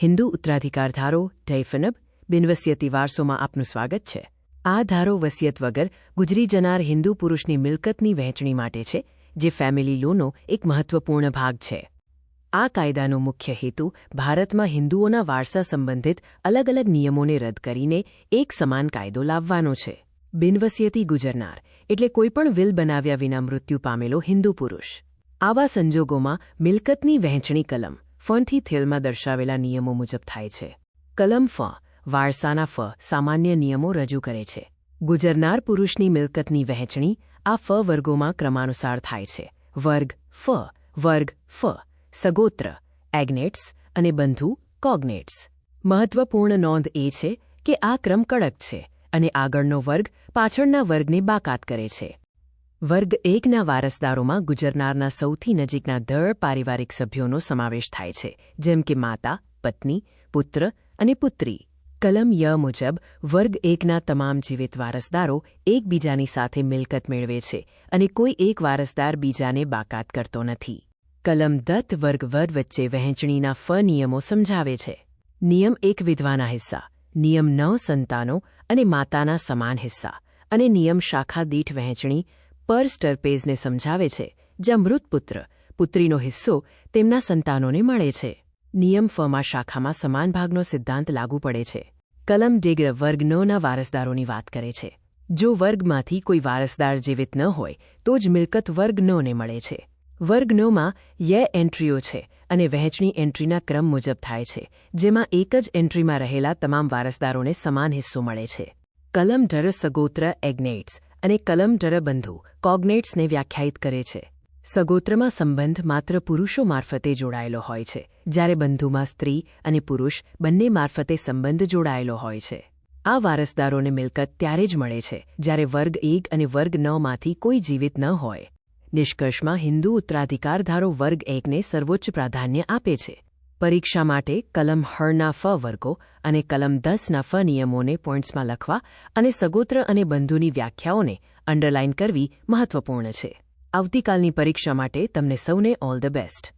હિન્દુ ઉત્તરાધિકાર ધારો ડૈફનબ બિનવસિયતી વારસોમાં આપનું સ્વાગત છે. આ ધારો વસિયત વગર ગુજરી જનાર હિન્દુ પુરુષની મિલકતની વહેંચણી માટે છે, જે ફેમિલી લોનો એક મહત્વપૂર્ણ ભાગ છે. આ કાયદાનો મુખ્ય હેતુ ભારતમાં હિન્દુઓના વારસા સંબંધિત અલગ અલગ નિયમોને રદ કરીને એક સમાન કાયદો લાવવાનો છે. બિનવસિયતી ગુજરનાર એટલે કોઈપણ વિલ બનાવ્યા વિના મૃત્યુ પામેલો હિન્દુ પુરુષ. આવા સંજોગોમાં મિલકતની વહેંચણી કલમ ફથી થેલમાં દર્શાવેલા નિયમો મુજબ થાય છે. કલમ વારસાના સામાન્ય નિયમો રજૂ કરે છે. ગુજરનાર પુરુષની મિલકતની વહેંચણી આ વર્ગોમાં ક્રમાનુસાર થાય છે. વર્ગ સગોત્ર એગ્નેટ્સ અને બંધુ કોગ્નેટ્સ. મહત્વપૂર્ણ નોંધ એ છે કે આ ક્રમ કડક છે અને આગળનો વર્ગ પાછળના વર્ગને બાકાત કરે છે. વર્ગ 1ના વારસદારોમાં ગુજરનારના સૌથી નજીકના 10 પારિવારિક સભ્યોનો સમાવેશ થાય છે, જેમ કે માતા, પત્ની, પુત્ર અને પુત્રી. કલમ મુજબ વર્ગ 1ના તમામ જીવિત વારસદારો એકબીજાની સાથે મિલકત મેળવે છે અને કોઈ એક વારસદાર બીજાને બાકાત કરતો નથી. કલમ વર્ગ વચ્ચે વહેંચણીના નિયમો સમજાવે છે. નિયમ 1 વિધવાના હિસ્સા, નિયમ 9 સંતાનો અને માતાના સમાન હિસ્સા, અને નિયમ શાખા દીઠ વહેંચણી પર સ્ટરપેઝને સમજાવે છે, જ્યાં મૃત પુત્ર પુત્રીનો હિસ્સો તેમના સંતાનોને મળે છે. નિયમ માં શાખામાં સમાન ભાગનો સિદ્ધાંત લાગુ પડે છે. કલમ વર્ગ 9ના વારસદારોની વાત કરે છે. જો વર્ગમાંથી કોઈ વારસદાર જીવિત ન હોય તો જ મિલકત વર્ગ 9ને મળે છે. વર્ગ 9માં એન્ટ્રીઓ છે અને વહેંચણી એન્ટ્રીના ક્રમ મુજબ થાય છે, જેમાં એક જ એન્ટ્રીમાં રહેલા તમામ વારસદારોને સમાન હિસ્સો મળે છે. કલમ સગોત્ર એગ્નેટ્સ અને કલમ બંધુ કોગ્નેટ્સને વ્યાખ્યાયિત કરે છે. સગોત્રમાં સંબંધ માત્ર પુરુષો મારફતે જોડાયેલો હોય છે, જ્યારે બંધુમાં સ્ત્રી અને પુરુષ બંને મારફતે સંબંધ જોડાયેલો હોય છે. આ વારસદારોને મિલકત ત્યારે જ મળે છે જ્યારે વર્ગ 1 અને વર્ગ 9માંથી કોઈ જીવિત ન હોય. નિષ્કર્ષમાં હિન્દુ ઉત્તરાધિકાર ધારો વર્ગ 1ને સર્વોચ્ચ પ્રાધાન્ય આપે છે. પરીક્ષા માટે કલમ ના વર્ગો અને કલમ 10ના નિયમોને પોઇન્ટ્સમાં લખવા અને સગોત્ર અને બંધુની વ્યાખ્યાઓને અંડરલાઇન કરવી મહત્વપૂર્ણ છે. આવતીકાલની પરીક્ષા માટે તમને સૌને ઓલ ધ બેસ્ટ.